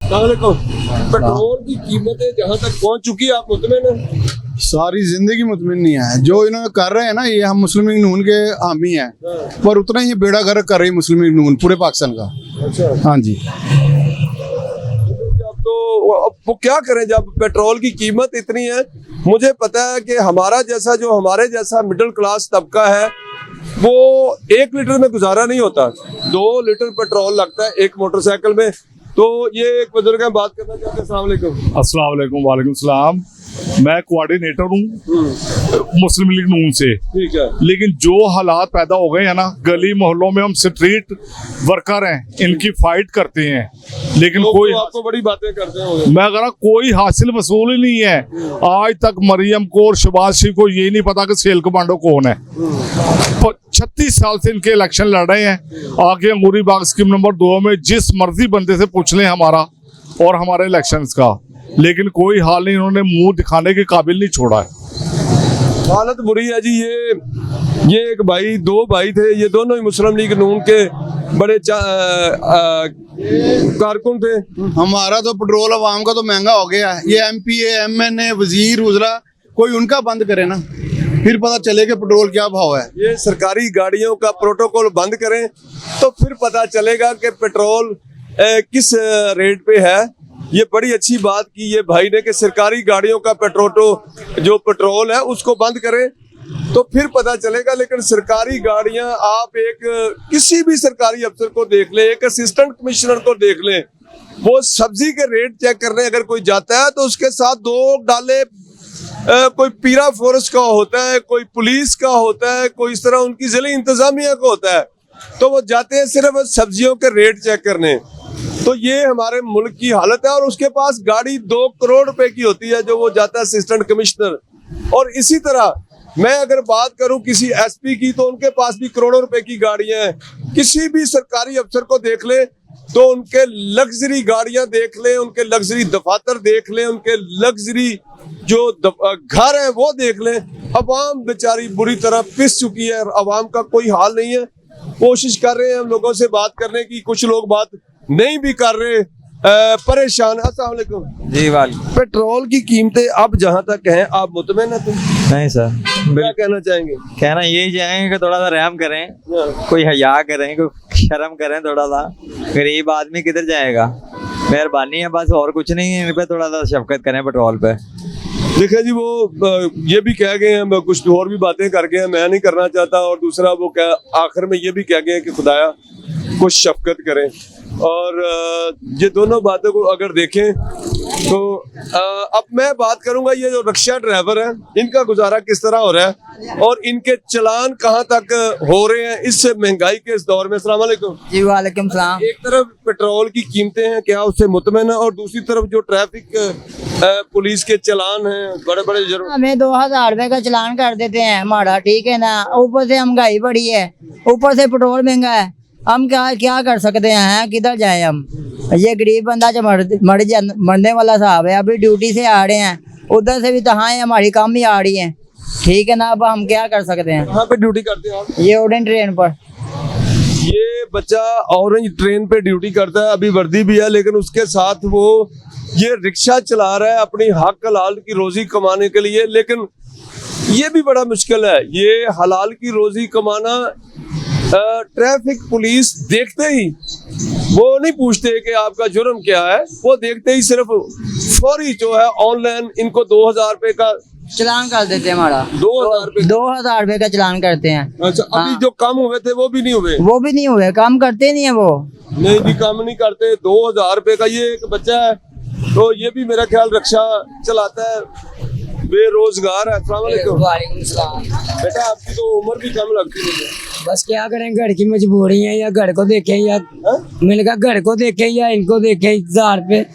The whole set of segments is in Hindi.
पेट्रोल की कीमतें जहाँ तक पहुँच चुकी है, आप मुतमिन हैं? सारी जिंदगी मुतमिन नहीं है जो इन्होंने कर रहे हैं ना। ये हम मुस्लिम लीग नून के हामी हैं, पर उतना ही बेड़ा गर्क कर रही है मुस्लिम लीग नून पूरे पाकिस्तान का। अच्छा, हाँ जी। अब तो वो क्या करें जब पेट्रोल की कीमत इतनी है। मुझे पता है कि हमारे जैसा मिडिल क्लास तबका है, वो 1 लीटर में गुजारा नहीं होता। 2 लीटर पेट्रोल लगता है एक मोटरसाइकिल में। तो ये एक बुजुर्ग हैं, बात करना चाहते हैं। अस्सलाम वालेकुम। अस्सलाम वालेकुम। वालेकुम सलाम। मैं कोऑर्डिनेटर हूँ मुस्लिम लीग नून से। ठीक है। लेकिन जो हालात पैदा हो गए हैं ना, गली मोहल्लों में हम स्ट्रीट वर्कर हैं, इनकी फाइट करते हैं, लेकिन कोई आपको बड़ी बातें करते हैं। मैं कह रहा कोई हासिल वसूल ही नहीं है। आज तक मरियम को और शहबाज शरीफ को ये नहीं पता कि सेल कमांडो कौन है। 36 साल से इनके इलेक्शन लड़ रहे हैं। आगे अंगूरी बाग स्कीम नंबर 2 में जिस मर्जी बंदे से पूछ लें हमारा और हमारे इलेक्शंस का, लेकिन कोई हाल नहीं, इन्होंने मुंह दिखाने के काबिल नहीं छोड़ा है। हालत बुरी है जी। ये एक भाई, 2 भाई थे, ये दोनों ही मुस्लिम लीग नून के बड़े कारकुन थे। हमारा तो पेट्रोल अवाम का तो महंगा हो गया है। ये MP MNA वजीर उजरा कोई उनका बंद करे ना, फिर पता चले कि पेट्रोल क्या भाव है। ये सरकारी गाड़ियों का प्रोटोकॉल बंद करें तो फिर पता चलेगा कि पेट्रोल किस रेट पे है। ये बड़ी अच्छी बात की ये भाई ने कि सरकारी गाड़ियों का जो पेट्रोल है उसको बंद करें तो फिर पता चलेगा। लेकिन सरकारी गाड़ियां, आप किसी भी सरकारी अफसर को देख लें, एक असिस्टेंट कमिश्नर को देख लें, वो सब्जी के रेट चेक करने अगर कोई जाता है तो उसके साथ 2 डाले कोई पीरा फोर्स का होता है, कोई पुलिस का होता है, कोई इस तरह उनकी जिले इंतजामिया का होता है, तो वो जाते हैं सिर्फ सब्जियों के रेट चेक करने। तो ये हमारे मुल्क की हालत है। और उसके पास गाड़ी 2 करोड़ रुपए की होती है जो वो जाता है असिस्टेंट कमिश्नर। और इसी तरह मैं अगर बात करूं किसी SP की, तो उनके पास भी करोड़ों रुपए की गाड़ियां हैं। किसी भी सरकारी अफसर को देख ले तो उनके लग्जरी गाड़ियां देख लें, उनके लग्जरी दफातर देख लें, उनके लग्जरी जो घर है वो देख लें। अवाम बेचारी बुरी तरह पिस चुकी है, अवाम का कोई हाल नहीं है। कोशिश कर रहे हैं हम लोगों से बात करने की, कुछ लोग बात नहीं भी कर रहे, परेशान। अस्सलाम वालेकुम जी। वाल पेट्रोल की कीमतें अब जहाँ तक हैं, आप मुतमिन हैं? तुम नहीं सर, क्या कहना चाहेंगे? कहना यही चाहेंगे कि थोड़ा सा रहम करें, कोई हया करें, कोई शर्म करें। थोड़ा सा गरीब आदमी किधर जाएगा? मेहरबानी है बस, और कुछ नहीं है। इन पे थोड़ा सा शफकत करें पेट्रोल पे। देखिए जी, वो ये भी कह गए हैं, कुछ और भी बातें कर गए हैं, मैं नहीं करना चाहता। और दूसरा वो आखिर में ये भी कह गए हैं कि खुदाया कुछ शफकत करें। और ये दोनों बातों को अगर देखें तो अब मैं बात करूंगा ये जो रिक्शा ड्राइवर हैं, इनका गुजारा किस तरह हो रहा है और इनके चलान कहाँ तक हो रहे हैं इस महंगाई के इस दौर में। अस्सलाम वालेकुम जी। वालेकुम सलाम। एक तरफ पेट्रोल की कीमतें हैं, क्या उससे मुतमिन है? और दूसरी तरफ जो ट्रैफिक पुलिस के चलान हैं बड़े बड़े जुर्म। हमें 2000 रुपए का चलान कर देते हैं हमारा, ठीक है ना। ऊपर से महंगाई बढ़ी है, ऊपर से पेट्रोल महंगा है। हम क्या कर सकते हैं? किधर जाए हम? ये गरीब बंदा जो मरने वाला साहब है। अभी ड्यूटी से आ रहे हैं, उधर से भी तहाएं हमारी कम ही आ रही हैं, ठीक है ना। अब हम क्या कर सकते हैं? कहाँ पे ड्यूटी करते हैं आप? ये ऑरेंज ट्रेन पर। ये बच्चा ऑरेंज ट्रेन पे ड्यूटी करता है, अभी वर्दी भी है, लेकिन उसके साथ वो ये रिक्शा चला रहा है अपनी हक हलाल की रोजी कमाने के लिए। लेकिन ये भी बड़ा मुश्किल है, ये हलाल की रोजी कमाना। ट्रैफिक पुलिस देखते ही वो नहीं पूछते कि आपका जुर्म क्या है, वो देखते ही सिर्फ फौरी जो है ऑनलाइन इनको 2000 रुपए का चलान कर देते हैं हमारा। 2000 रुपए का चलान करते हैं। अच्छा, अभी जो कम हुए थे वो भी नहीं हुए? काम करते नहीं है वो। नहीं भी काम नहीं करते। 2000 रुपए का ये एक बच्चा है, तो ये भी मेरा ख्याल रिक्शा चलाता है, बेरोजगार है। अस्सलाम वालेकुम। वालेकुम सलाम। बेटा आपकी तो उम्र भी कम लगती है। बस क्या करें, घर की मजबूरी है, या घर को देखें या मैंने कहा घर को देखें या इनको देखें। 1000 रुपए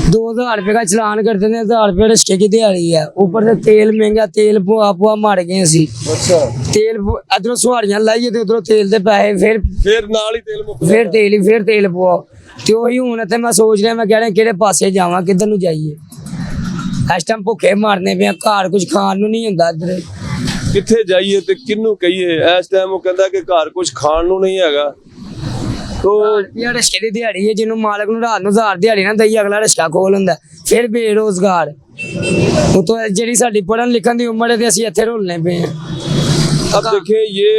2000 रुपए का चलान करते थे, 1000 रुपए रिक्शे की दिहाड़ी है, ऊपर से तेल महंगा, तेल पुआ मार गए असी। अच्छा, तेल इधरों सवारियां लाइए तो उधरों तेल दे पैसे, फिर नाल ही तेल तेल पुआओ। तो वही हूं इत्थे मैं सोच रहा, मैं कह रहा किहड़े पासे जावां, किधर नूं जाइए। इस टाइम भुखे मारने पे, घर कुछ खाण नूं नहीं हुंदा। इधर किथे जाइए ते किन्नू कहिए? इस टाइम वो कहंदा कि घर कुछ खाण नूं नहीं हैगा। तो ਇਹ ਰਿਸ਼ਕੇ ਦੀ ਦਿਹਾੜੀ ਹੈ ਜਿਹਨੂੰ ਮਾਲਕ ਨੂੰ ਰਾਤ ਨੂੰ 1000 ਦਿਹਾੜੀ ਨਾ ਦਈ ਅਗਲਾ ਰਿਸ਼ਕਾ ਖੋਲ ਹੁੰਦਾ ਫਿਰ ਬੇਰੋਜ਼ਗਾਰ ਉਤੋਂ ਜਿਹੜੀ ਸਾਡੀ ਪੜ੍ਹਨ ਲਿਖਣ ਦੀ ਉਮਰ ਹੈ ਤੇ ਅਸੀਂ ਇੱਥੇ ਰੋਲਨੇ ਪਏ ਆ अब देखिए ये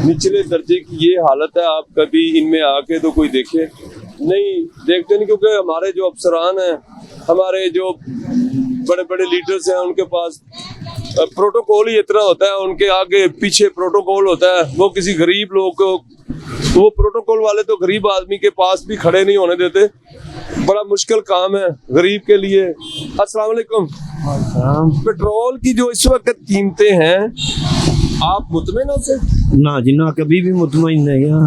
निचले दर्जे की ये हालत है, आप कभी इनमें आके तो कोई देखे नहीं, देखते नहीं, क्योंकि हमारे जो अफसरान हैं, हमारे जो बड़े बड़े लीडर्स हैं, उनके पास प्रोटोकॉल ही इतना होता है, उनके आगे पीछे प्रोटोकॉल होता है। वो किसी गरीब लोग को, वो प्रोटोकॉल वाले तो गरीब आदमी के पास भी खड़े नहीं होने देते। बड़ा मुश्किल काम है गरीब के लिए। अस्सलाम वालेकुम। पेट्रोल की जो इस वक्त कीमतें हैं, आप मुतमिन हो से? ना जी ना, कभी भी मुतमईन नहीं है।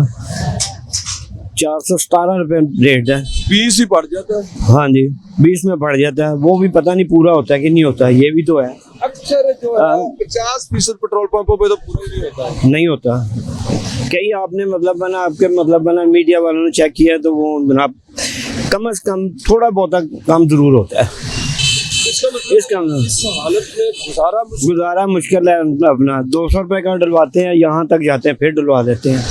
417 रुपए रेट है। 20 ही पड़ जाता है। हाँ जी, 20 में पड़ जाता है, वो भी पता नहीं पूरा होता है कि नहीं होता है, ये भी तो है। अक्सर जो है 50% पेट्रोल पंपों पे तो पूरा नहीं होता है। नहीं होता, कई आपने मतलब बना, आपके मतलब बना मीडिया वालों ने चेक किया तो वो जनाब कम से कम थोड़ा बहुत कम जरूर होता है। इसका हालत में गुजारा मुश्किल है। अपना 200 रुपए का डलवाते हैं, यहाँ तक जाते हैं फिर डलवा देते हैं,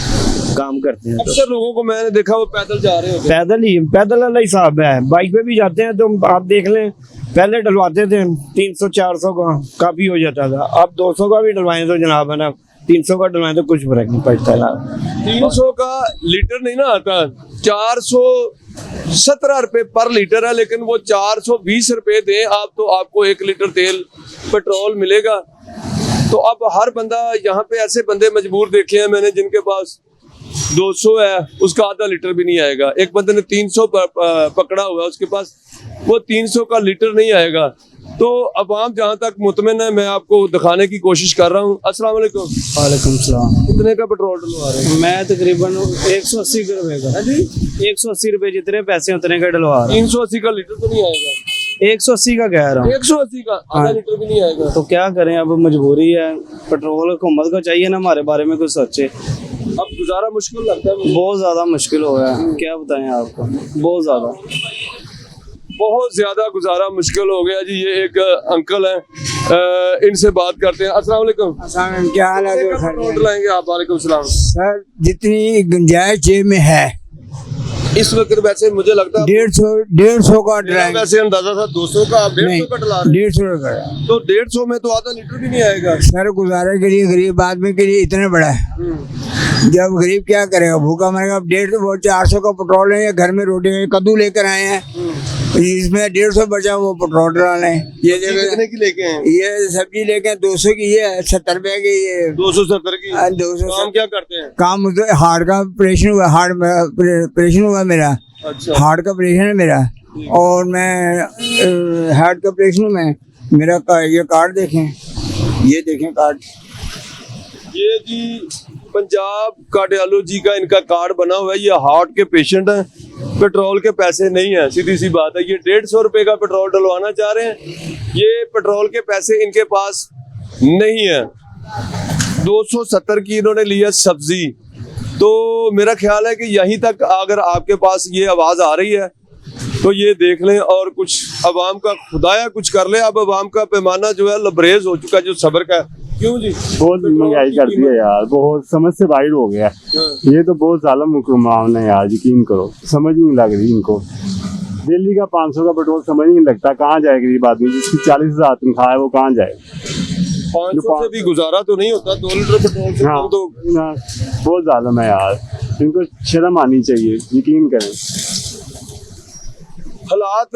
काम करते हैं। तो अक्सर लोगों को मैंने देखा वो पैदल जा रहे होते हैं। पैदल वाला हिसाब है। बाइक पे भी जाते हैं तो आप देख लें, पहले डलवाते थे 300-400 का काफी हो जाता था, अब 200 का भी डलवाएं तो जनाब है ना 300 का डलवाएं तो कुछ फर्क नहीं पड़ता है। 300 का लीटर नहीं ना आता, 417 रुपए पर लीटर है, लेकिन वो 420 रुपए दें आप तो आपको 1 लीटर तेल पेट्रोल मिलेगा। तो अब हर बंदा, यहाँ पे ऐसे बंदे मजबूर देखे हैं मैंने जिनके पास 200 है, उसका आधा लीटर भी नहीं आएगा। एक बंदे ने 300 पकड़ा हुआ है, उसके पास वो 300 का लीटर नहीं आएगा। तो अवाम जहाँ तक मुतमिन है, मैं आपको दिखाने की कोशिश कर रहा हूँ। अस्सलाम वालेकुम। वालेकुम सलाम। कितने का पेट्रोल डलवा रहे हैं? मैं तकरीबन 180 रुपए का। 180 रुपए जितने पैसे उतने का डलवा रहा 380 का लीटर तो नहीं आएगा। हूँ। 180 का कह रहा हूँ। 180 का आधा लीटर भी नहीं आएगा। तो क्या करें, अब मजबूरी है। पेट्रोल हुकूमत को चाहिए ना हमारे बारे में कुछ सोचे। अब गुजारा मुश्किल लगता है मुझे। बहुत ज्यादा मुश्किल हो गया है, क्या बताएं आपको, बहुत ज्यादा गुजारा मुश्किल हो गया जी। ये एक अंकल हैं, इनसे बात करते हैं। अस्सलाम वालेकुम। क्या हाल है? पेट्रोल लाएंगे आप? वालेकुम सलाम। सर जितनी गुंजाइश जेब में है इस वक्त वैसे मुझे लगता है 150 का मेरा ड्राइव वैसे अंदाजा था 200 का, आप 150 का डला रहे हैं। 150 का। तो 150 में तो आधा लीटर भी नहीं आएगा। सर गुजारे के लिए गरीब आदमी के लिए इतना बड़ा है, जब गरीब क्या करेगा, भूखा मरेगा। 150 400 का पेट्रोल है, घर में रोटी कद्दू लेकर आए हैं, इसमें 150 बचा वो पेट्रोल डाले। ये कितने की लेके हैं? ये सब्जी लेके 200 की, ये 70 रुपए की, ये 270 की। 200। काम क्या करते हैं? काम मुझे हार्ट का ऑपरेशन हुआ, हार्ट ऑपरेशन हुआ मेरा। अच्छा। हार्ट का ऑपरेशन है मेरा, और मैं हार्ट का ऑपरेशन में मेरा ये कार्ड देखें, ये देखें कार्ड। ये जी पंजाब कार्डियोलॉजी का इनका कार्ड बना हुआ है। ये हार्ट के पेशेंट हैं, पेट्रोल के पैसे नहीं है, सीधी सी बात है। ये 150 रुपए का पेट्रोल डलवाना चाह रहे हैं, ये पेट्रोल के पैसे इनके पास नहीं है। 270 की इन्होंने लिया सब्जी। तो मेरा ख्याल है कि यहीं तक अगर आपके पास ये आवाज़ आ रही है तो ये देख लें और कुछ अवाम का खुदाया कुछ कर ले। अब अवाम का पैमाना जो है लबरेज हो चुका है, जो सब्र का है। क्यों जी? बहुत महंगाई कर दी है यार, बहुत समझ से बाहर हो गया। ये तो बहुत जालिम हुक्मरान है यार, यकीन करो, समझ नहीं लग रही इनको। दिल्ली का 500 का पेट्रोल समझ नहीं लगता, कहाँ जाए गरीब आदमी जिसकी 40,000 तनख्वाह है, वो कहाँ जाए? 500 से भी गुजारा तो नहीं होता, 2 लीटर पेट्रोल से हाँ, तो बहुत जालिम है यार, इनको शर्म आनी चाहिए, यकीन करें। हालात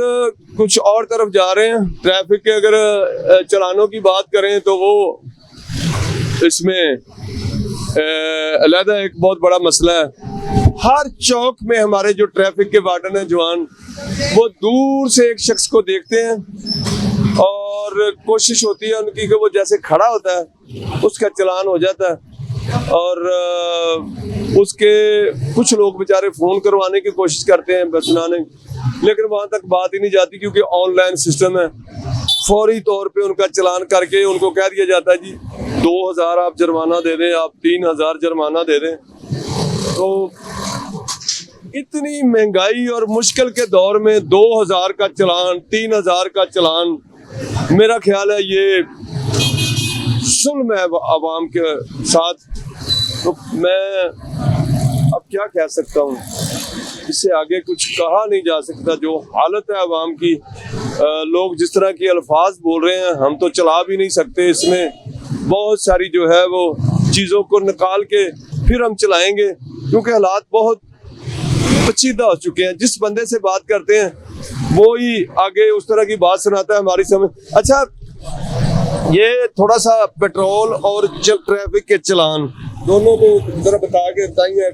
कुछ और तरफ जा रहे हैं। ट्रैफिक के अगर चलानों की बात करें तो वो इसमें अलहदा एक बहुत बड़ा मसला है। हर चौक में हमारे जो ट्रैफिक के वार्डन हैं जवान, वो दूर से एक शख्स को देखते हैं और कोशिश होती है उनकी कि वो जैसे खड़ा होता है उसका चालान हो जाता है, और उसके कुछ लोग बेचारे फ़ोन करवाने की कोशिश करते हैं बचनाने, लेकिन वहाँ तक बात ही नहीं जाती क्योंकि ऑनलाइन सिस्टम है। फौरी तौर पे उनका चालान करके उनको कह दिया जाता है जी 2000 आप जुर्माना दे दें, आप 3000 जुर्माना दे दें। तो इतनी महंगाई और मुश्किल के दौर में 2000 का चालान, 3000 का चालान, मेरा ख्याल है ये जुल्म है आवाम के साथ। तो मैं अब क्या कह सकता हूँ, इससे आगे कुछ कहा नहीं जा सकता। जो हालत है आवाम की, लोग जिस तरह के अल्फाज बोल रहे हैं, हम तो चला भी नहीं सकते। इसमें बहुत सारी जो है वो चीज़ों को निकाल के फिर हम चलाएंगे, क्योंकि हालात बहुत पेचीदा हो चुके हैं। जिस बंदे से बात करते हैं वो ही आगे उस तरह की बात सुनाता है हमारी समझ। अच्छा, ये थोड़ा सा पेट्रोल और ट्रैफिक के चालान दोनों को जरा बताइए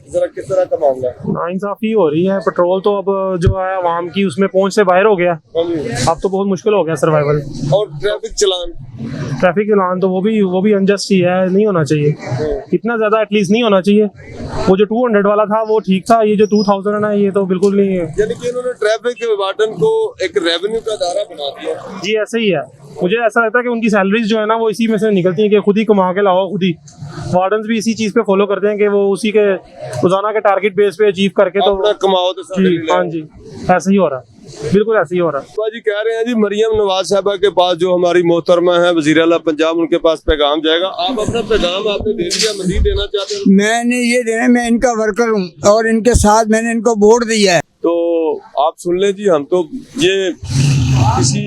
जरा किस तरह का मामला है। नाइंसाफी हो रही है। पेट्रोल तो अब जो है आवाम की उसमें पहुंच से बाहर हो गया, अब तो बहुत मुश्किल हो गया सर्वाइवल। और ट्रैफिक चालान तो वो भी अनजस्ट ही है, नहीं होना चाहिए इतना ज्यादा, एटलीस्ट नहीं होना चाहिए। वो जो 200 वाला था वो ठीक था, ये जो 2000 है ये तो बिल्कुल नहीं है। यानी कि इन्होंने ट्रैफिक वार्डन को एक रेवेन्यू का दायरा बना दिया। जी ऐसे ही है। मुझे ऐसा लगता है कि उनकी सैलरीज जो है ना वो इसी में से निकलती हैं कि खुद ही कमा के लाओ खुद ही। वार्डन्स भी इसी चीज पे फॉलो करते हैं कि वो उसी के रोजाना के टारगेट बेस पे अचीव करके तो कमाओ तो हाँ जी, ऐसे ही हो रहा है, बिल्कुल ऐसे ही हो रहा है। जी कह रहे हैं जी मरियम नवाज साहबा के पास, जो हमारी मोहतरमा है वज़ीर आला पंजाब, उनके पास पैगाम जाएगा। आप अपना पैगाम आपने दे दिया, मजीद देना चाहते हैं? मैंने ये देना, मैं इनका वर्कर हूँ और इनके साथ मैंने इनको वोट दिया है। तो आप सुन लें जी, हम तो ये किसी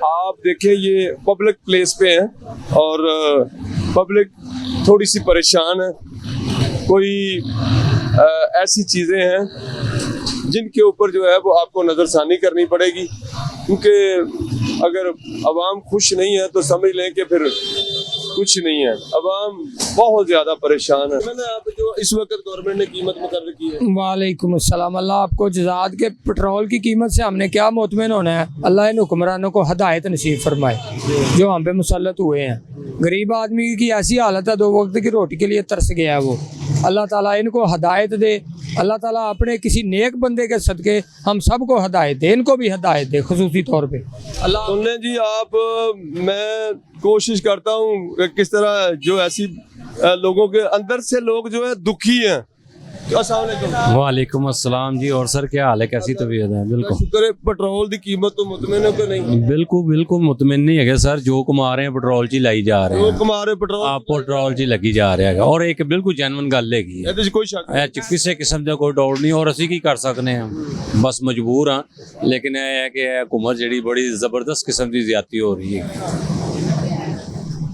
आप देखें ये पब्लिक प्लेस पे हैं और पब्लिक थोड़ी सी परेशान है। कोई ऐसी चीज़ें हैं जिनके ऊपर जो है वो आपको नज़रसानी करनी पड़ेगी, क्योंकि अगर अवाम खुश नहीं है तो समझ लें कि फिर कुछ नहीं है। अवाम बहुत ज़्यादा परेशान है। मैंने आप जो इस वक्त गवर्नमेंट ने कीमत मुकर्रर की है। वालेकुम अस्सलाम। अल्लाह आपको जज़ात के पेट्रोल की कीमत से हमने क्या मुतमिन होना है। अल्लाह इन हुक्मरानों को हदायत नसीब फरमाए जो हम पे मुसल्लत हुए हैं। गरीब आदमी की ऐसी हालत है, 2 वक्त की रोटी के लिए तरस गया है वो। अल्लाह ताला इनको हदायत दे। अल्लाह ताला अपने किसी नेक बंदे के सदके हम सबको हदायत दे, इनको भी हदायत दे खुसूसी तौर पे। अल्लाह सुनने जी आप, मैं कोशिश करता हूँ किस तरह जो ऐसी लोगों के अंदर से लोग जो है दुखी हैं। वालेकुम अस्सलाम जी। और सर क्या हाल है, कैसी तबीयत है? बिल्कुल शुक्र है। पेट्रोल की कीमत तो मुतमिन है कि नहीं? बिल्कुल मुतमिन नहीं है सर। जो कमा रहे हैं पेट्रोल ची लाई जा रहे हैं, पेट्रोल ची लगी जा रहा है। और एक बिल्कुल जेन्युइन गल है, कोई शक किसी किस्म का कोई डाउट नहीं। और असी की कर सकते हैं, बस मजबूर हाँ। लेकिन यह है कि हुकूमत जी बड़ी जबरदस्त किस्म की ज्यादती हो रही है,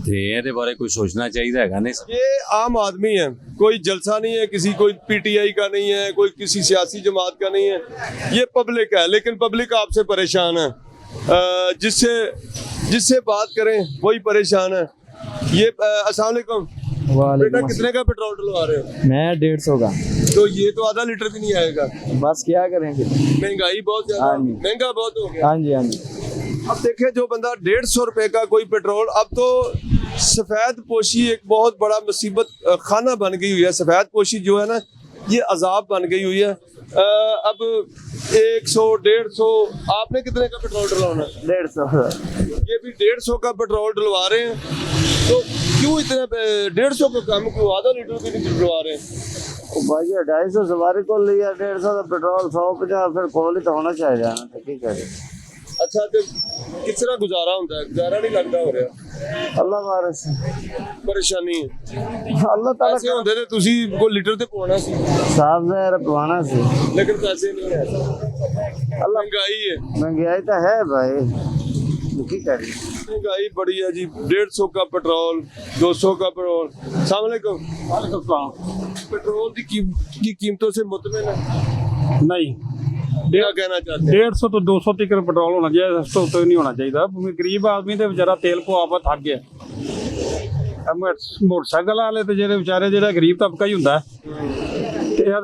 ये बारे कुछ सोचना चाहिए है नहीं। ये आम आदमी है, कोई जलसा नहीं है किसी, कोई पीटीआई का नहीं है, कोई किसी सियासी जमात का नहीं है, ये पब्लिक है। लेकिन पब्लिक आपसे परेशान है, जिससे बात करें वही परेशान है। ये अस्सलाम वालेकुम बेटा, कितने का पेट्रोल डलवा रहे हो? मैं 150 का। तो ये तो आधा लीटर भी नहीं आएगा। बस क्या करेंगे, महंगाई बहुत ज्यादा, महंगा बहुत हो गया। हाँ जी हाँ जी। अब देखे जो बंदा 150 रुपए का कोई पेट्रोल, अब तो सफेद पोशी एक बहुत बड़ा मुसीबत खाना बन गई हुई है। सफेद पोशी जो है ना, ये अजाब बन गई हुई है। अब 100 150, आपने कितने का पेट्रोल डलवाना? 150। ये भी 150 का पेट्रोल डलवा रहे हैं, तो क्यों इतना 150 को कम क्यों, आधा लीटर भी नहीं डलवा रहे हैं? भाई 250 सवारी को लिया, 150 का पेट्रोल, 150 फिर कोल ही तो होना चाहिए ना, तो ठीक है। अच्छा, तो किस तरह गुजारा होता है? गुजारा नहीं लगता हो रहा। अल्लाह वारिस परेशानी है। अल्लाह ताला पैसे होंदे ते तुसी को लीटर ते पवाना सी, साहब ने पवाना सी, लेकिन पैसे नहीं है। अल्लाह महंगाई है, महंगाई तो है भाई, की करें। महंगाई बड़ी है जी। 150 का पेट्रोल, 200 का पेट्रोल। अस्सलाम वालेकुम। पेट्रोल की कीमतों से मुतमिन है? नहीं, क्या कहना चाहते हैं? 150 तो 200 तक पेट्रोल होना चाहिए, सस्ता तो नहीं होना चाहिए। गरीब आदमी तो बेचारा तेल को आप थक गया। मोटरसाइकिल वाले तो जेडे बेचारे जेड़ा गरीब तबका ही होंदा है,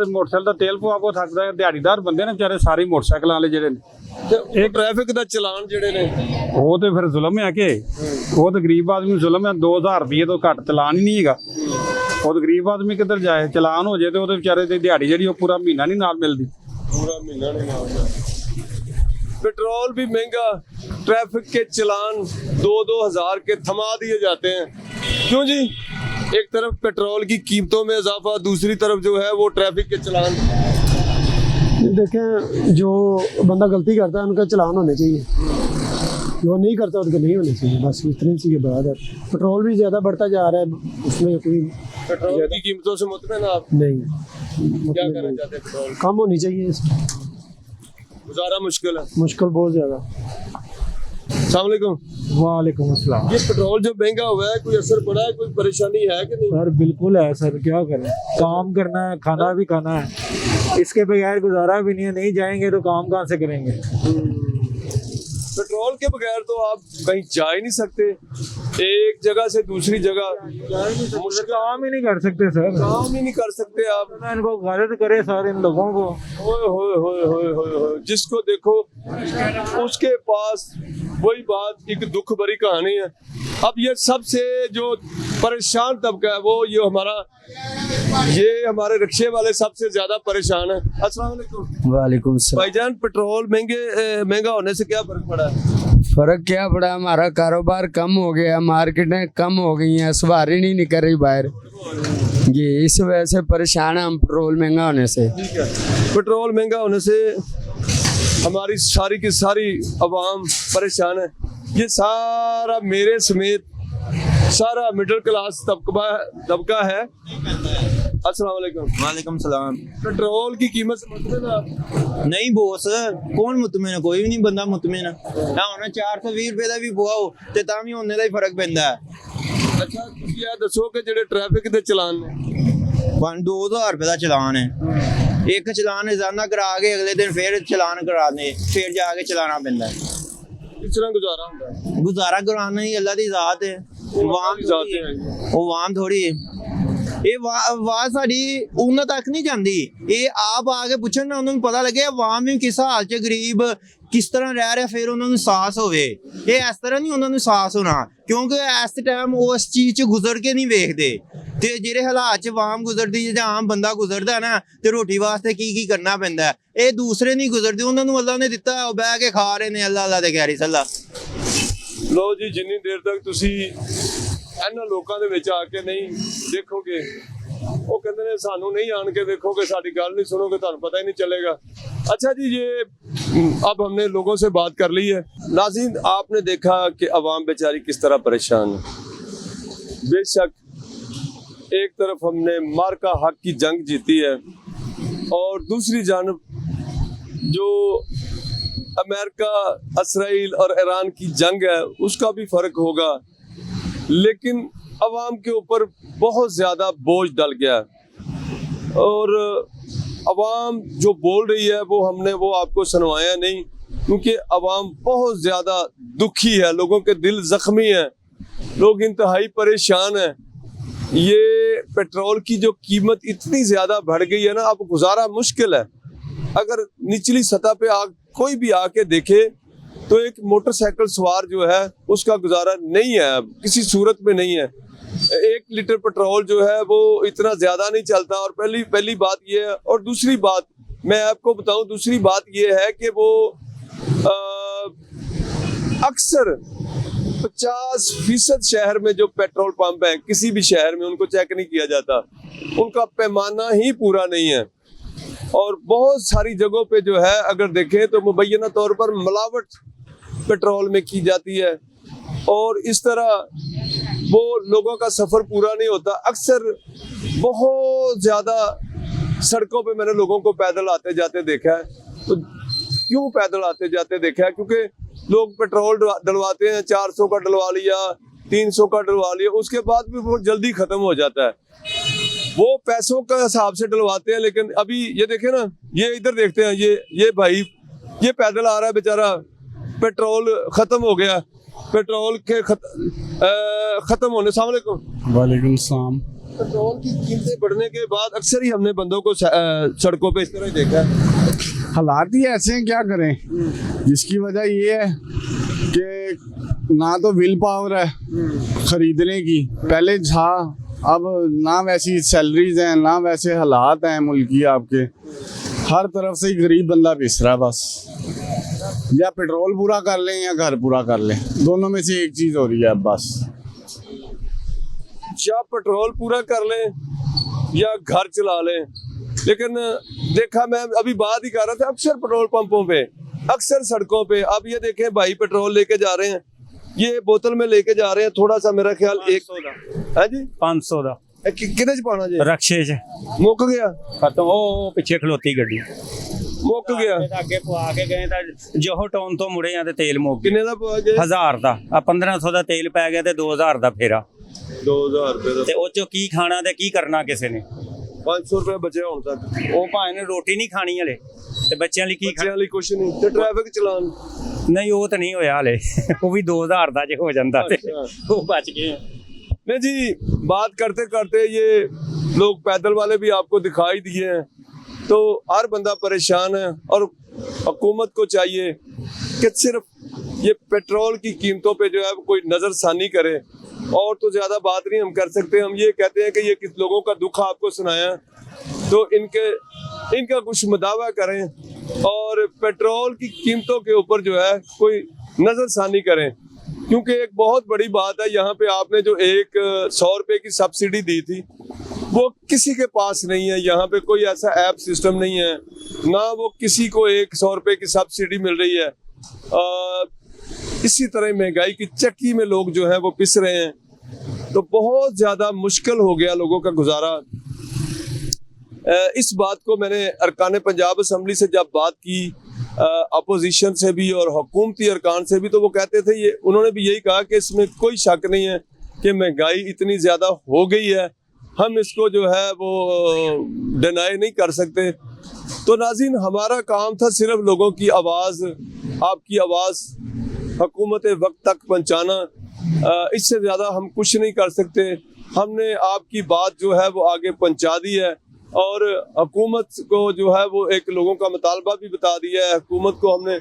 मोटरसाइकिल का तेल को थकदा है। दिहाड़ीदार बंदे ने बेचारे सारे मोटरसाइकिल वाले जेडे एक ट्रैफिक का चलान जेडे ने, वो तो फिर जुल्म है कि वो तो गरीब आदमी जुल्म है। 2000 रुपये तो घट चलान ही नहीं है। वो तो गरीब आदमी किधर जाए, चलान हो जाए तो बेचारे की दिहाड़ी जी पूरा महीना नहीं नाल मिलती, पूरा महीना नहीं मिलता। पेट्रोल भी महंगा, ट्रैफिक के चलान 2-2 हज़ार के थमा दिए जाते हैं। क्यों जी? एक तरफ पेट्रोल की कीमतों में इजाफा, दूसरी तरफ जो है वो ट्रैफिक के चलान। देखें, जो बंदा गलती करता है उनका चलान होने चाहिए, जो नहीं करता उनके नहीं होने चाहिए। बस इतनी सी बात है। पेट्रोल भी ज़्यादा बढ़ता जा रहा है, उसमें कोई पेट्रोल की कीमतों से मुतमिन आप नहीं, क्या करना चाहते हैं? पेट्रोल कम होनी चाहिए इसमें, गुजारा मुश्किल है। मुश्किल बहुत ज्यादा। अस्सलाम वालेकुम। वालेकुम अस्सलाम। ये पेट्रोल जो महंगा हुआ है, कोई असर पड़ा है, कोई परेशानी है कि नहीं? सर बिल्कुल है सर, क्या करें, काम करना है, खाना भी खाना है, इसके बगैर गुजारा भी नहीं है। नहीं जाएंगे तो काम कहाँ से करेंगे? पेट्रोल के बगैर तो आप कहीं जा ही नहीं सकते, एक जगह से दूसरी जगह मुश्किल, काम ही नहीं कर सकते सर, काम ही नहीं कर सकते आप। इनको गालिद करे सारे इन लोगों को। होए होए होए होए होए होए, जिसको देखो उसके पास वही बात, एक दुख भरी कहानी है। अब ये सबसे जो परेशान तबका है वो ये हमारे रिक्शे वाले सबसे ज्यादा परेशान है। अस्सलाम वालेकुम। वालेकुम सलाम। भाईजान, पेट्रोल महंगा होने से क्या फर्क पड़ा है? फर्क क्या पड़ा, हमारा कारोबार कम हो गया, मार्केटें कम हो गई हैं, सवारी नहीं निकल रही बाहर, ये इस वजह से परेशान है हम पेट्रोल महंगा होने से। ठीक है, पेट्रोल महंगा होने से हमारी सारी की सारी अवाम परेशान है। ये सारा मेरे समेत सारा मिडिल क्लास तबका है। अस्सलाम वालेकुम। वालेकुम सलाम। पेट्रोल की कीमत से मुतमिन आप? नहीं बॉस, कौन मुतमिन है? कोई भी नहीं बंदा मुतमिन है ना। होना 420 रुपए का भी बुआओ ते तां भी होने का ही फर्क पैंदा है। अच्छा, ਤੁਸੀਂ ਇਹ ਦੱਸੋ ਕਿ ਜਿਹੜੇ ਟ੍ਰੈਫਿਕ ਦੇ ਚਲਾਨ ਨੇ 2000 रुपए का चलान है। एक चलान रोजाना करा के अगले दिन फिर चलान कराने, फिर जाके चलाना पैंदा है। किस तरह गुजारा होता है? गुजारा कराना ही अल्लाह की जात है, वाम थोड़ी ਇਹ ਆਵਾਜ਼ ਸਾਡੀ ਉਹਨਾਂ ਤੱਕ ਨਹੀਂ ਜਾਂਦੀ। ਇਹ ਆਪ ਆ ਕੇ ਪੁੱਛਣ ਨਾ, ਉਹਨਾਂ ਨੂੰ ਪਤਾ ਲੱਗੇ ਆਵਾਮ ਵੀ ਕਿਸ ਹਾਲ 'ਚ, ਗਰੀਬ ਕਿਸ ਤਰ੍ਹਾਂ ਰਹਿ ਰਿਹਾ, ਫਿਰ ਉਹਨਾਂ ਨੂੰ ਅਹਿਸਾਸ ਹੋਵੇ। ਇਹ ਇਸ ਤਰ੍ਹਾਂ ਨਹੀਂ ਉਹਨਾਂ ਨੂੰ ਅਹਿਸਾਸ ਹੋਣਾ, ਕਿਉਂਕਿ ਇਸ ਟਾਈਮ ਉਹ ਇਸ ਚੀਜ਼ 'ਚ ਗੁਜ਼ਰ ਕੇ ਨਹੀਂ ਵੇਖਦੇ। ਤੇ ਜਿਹੜੇ ਹਾਲਾਤ 'ਚ ਆਵਾਮ ਗੁਜ਼ਰਦੀ ਜਾਂ ਆਮ ਬੰਦਾ ਗੁਜ਼ਰਦਾ ਨਾ, ਤੇ ਰੋਟੀ ਵਾਸਤੇ ਕੀ ਕਰਨਾ ਪੈਂਦਾ, ਇਹ ਦੂਸਰੇ ਨਹੀਂ ਗੁਜ਼ਰਦੇ। ਉਹਨਾਂ ਨੂੰ ਅੱਲਾ ਨੇ ਦਿੱਤਾ, ਉਹ ਬਹਿ ਕੇ ਖਾ ਰਹੇ ਨੇ, ਅੱਲਾ ਦੇ ਗੈਰੀ ਸੱਲਾ। ਲੋ ਜੀ, ਜਿੰਨੀ ਦੇਰ ਤੱਕ ਤੁਸੀਂ ਇਹਨਾਂ ਲੋਕਾਂ ਦੇ ਵਿੱਚ ਆ ਕੇ ਨਹੀਂ ਦੇਖੋਗੇ, ਉਹ ਕਹਿੰਦੇ ਨੇ ਸਾਨੂੰ नहीं आन के देखोगे, साड़ी गल नहीं सुनोगे, ਤੁਹਾਨੂੰ पता ही नहीं चलेगा। अच्छा जी, ये अब हमने लोगों से बात कर ली है। नाज़रीन, आपने देखा कि अवाम बेचारी किस तरह परेशान है। बेशक एक तरफ हमने मार्का हक की जंग जीती है और दूसरी जानब जो अमेरिका, इसराइल और ईरान की जंग है उसका भी फर्क होगा, लेकिन अवाम के ऊपर बहुत ज़्यादा बोझ डल गया और अवाम जो बोल रही है वो आपको सुनवाया नहीं, क्योंकि अवाम बहुत ज़्यादा दुखी है, लोगों के दिल ज़ख्मी हैं, लोग इंतहाई परेशान हैं। ये पेट्रोल की जो कीमत इतनी ज़्यादा बढ़ गई है ना, अब गुजारा मुश्किल है। अगर निचली सतह पे कोई भी आके देखे तो एक मोटरसाइकिल सवार जो है उसका गुजारा नहीं है, किसी सूरत में नहीं है। 1 लीटर पेट्रोल जो है वो इतना ज़्यादा नहीं चलता। और पहली बात ये है, और दूसरी बात मैं आपको बताऊं, दूसरी बात ये है कि वो अक्सर 50% शहर में जो पेट्रोल पंप है, किसी भी शहर में उनको चेक नहीं किया जाता, उनका पैमाना ही पूरा नहीं है। और बहुत सारी जगहों पे जो है अगर देखें तो मुबैना तौर पर मिलावट पेट्रोल में की जाती है और इस तरह वो लोगों का सफ़र पूरा नहीं होता। अक्सर बहुत ज़्यादा सड़कों पे मैंने लोगों को पैदल आते जाते देखा है। तो क्यों पैदल आते जाते देखा है? क्योंकि लोग पेट्रोल डलवाते हैं, 400 का डलवा लिया, 300 का डलवा लिया, उसके बाद भी वो जल्दी ख़त्म हो जाता है। वो पैसों का हिसाब से डलवाते हैं। लेकिन अभी ये देखें ना, ये इधर देखते हैं, ये भाई ये पैदल आ रहा है बेचारा, पेट्रोल ख़त्म हो गया, पेट्रोल के ख़त्म होने। अस्सलाम वालेकुम। वालेकुम सलाम। पेट्रोल की कीमतें बढ़ने के बाद अक्सर ही हमने बंदों को सड़कों पे इस तरह ही देखा है। हालात ही ऐसे हैं, क्या करें, जिसकी वजह ये है कि ना तो विल पावर है खरीदने की, पहले था, अब ना वैसी सैलरीज हैं, ना वैसे हालात हैं मुल्क की आपके, हर तरफ से ही गरीब बंदा पिस रहा है। बस या पेट्रोल पूरा कर लें या घर पूरा कर लें, दोनों में से एक चीज़ हो रही है अब बस। या पेट्रोल पूरा कर लें या घर चला लें। लेकिन देखा, मैं अभी बात ही कर रहा था, अक्सर पेट्रोल पंपों पे, अक्सर सड़कों पे, अब ये देखें भाई पेट्रोल लेके जा रहे हैं, ये बोतल में लेके जा रहे हैं, थोड़ा सा मेरा ख्याल 100 हाँ जी 500 का ਕਿਹਦੇ ਚ ਪਾਣਾ ਜੇ? रक्शे च ਮੁੱਕ ਗਿਆ? खत्म वो पिछे खलोती गड्डी ਮੁੱਕ ਗਿਆ? ਅੱਗੇ ਪਵਾ ਕੇ ਗਏ ਤਾਂ ਜੋਹੋ ਟਾਊਨ ਤੋਂ ਮੁੜੇ ਆ ਤੇ ਤੇਲ ਮੁੱਕ ਗਿਆ। ਕਿੰਨੇ ਦਾ ਪਵਾ ਗਏ? 1000 ਦਾ ਆ 1500 ਦਾ ਤੇਲ ਪੈ ਗਿਆ ਤੇ 2000 ਦਾ ਫੇਰਾ। 2000 ਰੁਪਏ ਦਾ ਤੇ ਉਹ ਚੋਂ ਕੀ ਖਾਣਾ ਤੇ ਕੀ ਕਰਨਾ ਕਿਸੇ ਨੇ? 500 ਰੁਪਏ ਬਚਿਆ ਹੁਣ ਤੱਕ। ਉਹ ਭਾਵੇਂ ਨੇ ਰੋਟੀ ਨਹੀਂ ਖਾਣੀ ਹਲੇ ਤੇ ਬੱਚਿਆਂ ਲਈ ਕੀ ਬੱਚਿਆਂ ਲਈ ਕੁਛ ਨਹੀਂ ਤੇ ਟ੍ਰੈਫਿਕ ਚਲਾਨ ਨਹੀਂ ਉਹ ਤਾਂ नहीं ਹੋਇਆ ਹਲੇ ਉਹ ਵੀ 2000 ਦਾ ਜੇ ਹੋ ਜਾਂਦਾ ਤੇ ਉਹ ਬਚ गए। नहीं जी, बात करते करते ये लोग पैदल वाले भी आपको दिखाई दिए हैं, तो हर बंदा परेशान है और हुकूमत को चाहिए कि सिर्फ ये पेट्रोल की कीमतों पे जो है कोई नज़रसानी करे। और तो ज़्यादा बात नहीं हम कर सकते। हम ये कहते हैं कि ये किस लोगों का दुख आपको सुनाया तो इनका कुछ मुदावा करें और पेट्रोल की कीमतों के ऊपर जो है कोई नज़रसानी करें, क्योंकि एक बहुत बड़ी बात है यहाँ पे आपने जो एक 100 रुपए की सब्सिडी दी थी वो किसी के पास नहीं है। यहाँ पे कोई ऐसा ऐप सिस्टम नहीं है, ना वो किसी को एक 100 रुपए की सब्सिडी मिल रही है। इसी तरह महंगाई की चक्की में लोग जो है वो पिस रहे हैं, तो बहुत ज़्यादा मुश्किल हो गया लोगों का गुजारा। इस बात को मैंने अरकान पंजाब असम्बली से जब बात की अपोजिशन से भी और हुकूमती अरकान से भी, तो वो कहते थे, ये उन्होंने भी यही कहा कि इसमें कोई शक नहीं है कि महंगाई इतनी ज़्यादा हो गई है, हम इसको जो है वो डिनाई नहीं कर सकते। तो नाज़रीन, हमारा काम था सिर्फ लोगों की आवाज़, आपकी आवाज़ हुकूमत वक्त तक पहुँचाना। इससे ज़्यादा हम कुछ नहीं कर सकते। हमने आपकी बात जो है वो आगे पहुँचा दी है और हुकूमत को जो है वो एक लोगों का मुतालबा भी बता दिया है। हुकूमत को हमने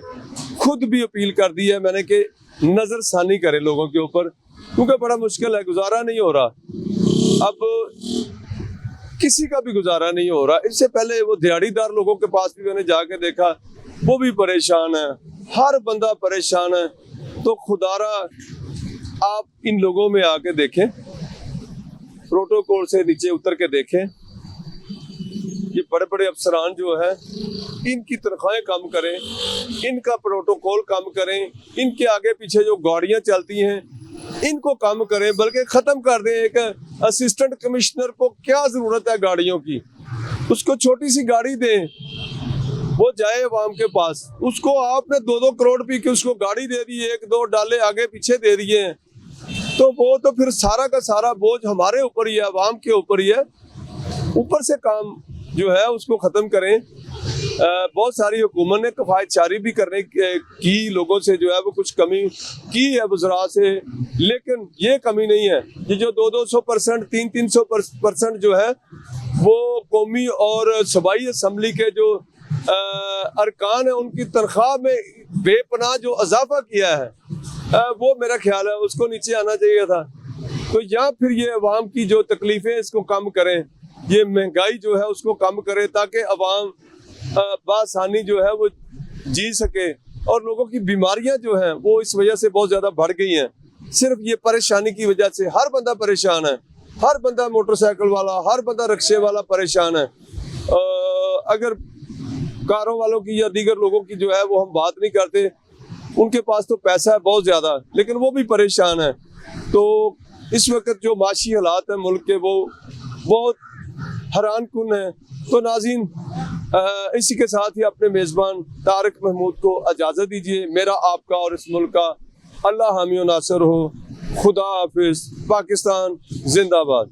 खुद भी अपील कर दी है मैंने कि नज़रसानी करे लोगों के ऊपर, क्योंकि बड़ा मुश्किल है, गुजारा नहीं हो रहा। अब किसी का भी गुजारा नहीं हो रहा। इससे पहले वो दिहाड़ीदार लोगों के पास भी मैंने जाके देखा, वो भी परेशान है, हर बंदा परेशान है। तो खुदारा आप इन लोगों में आके देखें, प्रोटोकॉल से नीचे उतर के देखें, ये बड़े बड़े अफसरान जो है इनकी तनख्वाहें कम करें, इनका प्रोटोकॉल कम करें, इनके आगे पीछे जो गाड़ियां चलती हैं इनको कम करें, बल्कि ख़त्म कर दें। एक असिस्टेंट कमिश्नर को क्या ज़रूरत है गाड़ियों की, उसको छोटी सी गाड़ी दें, वो जाए अवाम के पास। उसको आपने 2-2 करोड़ पी के उसको गाड़ी दे दी, 1-2 डाले आगे पीछे दे दिए हैं, तो वो तो फिर सारा का सारा बोझ हमारे ऊपर ही है, अवाम के ऊपर ही है। ऊपर से काम जो है उसको ख़त्म करें। बहुत सारी हुकूमत ने कफ़ायतशारी भी करने की लोगों से जो है वो कुछ कमी की है वज़रा से, लेकिन ये कमी नहीं है। ये जो 200-200%, 300-300% जो है वो कौमी और सूबाई असम्बली के जो अरकान है उनकी तनख्वाह में बेपनाह जो इजाफा किया है वो मेरा ख्याल है उसको नीचे आना चाहिए था। तो या फिर ये अवाम की जो तकलीफ़ें इसको कम करें, ये महंगाई जो है उसको कम करें, ताकि अवाम बासानी जो है वो जी सके। और लोगों की बीमारियां जो हैं वो इस वजह से बहुत ज़्यादा बढ़ गई हैं, सिर्फ ये परेशानी की वजह से। हर बंदा परेशान है, हर बंदा मोटरसाइकिल वाला, हर बंदा रिक्शे वाला परेशान है। अगर कारों वालों की या दीगर लोगों की जो है वो हम बात नहीं करते, उनके पास तो पैसा है बहुत ज़्यादा, लेकिन वो भी परेशान है। तो इस वक्त जो माशी हालात हैं मुल्क के वो बहुत हैरान कुन है। तो नाज़रीन, इसी के साथ ही अपने मेज़बान तारिक महमूद को इजाज़त दीजिए। मेरा, आपका और इस मुल्क का अल्लाह हामी व नासर हो। खुदा हाफिज़। पाकिस्तान जिंदाबाद।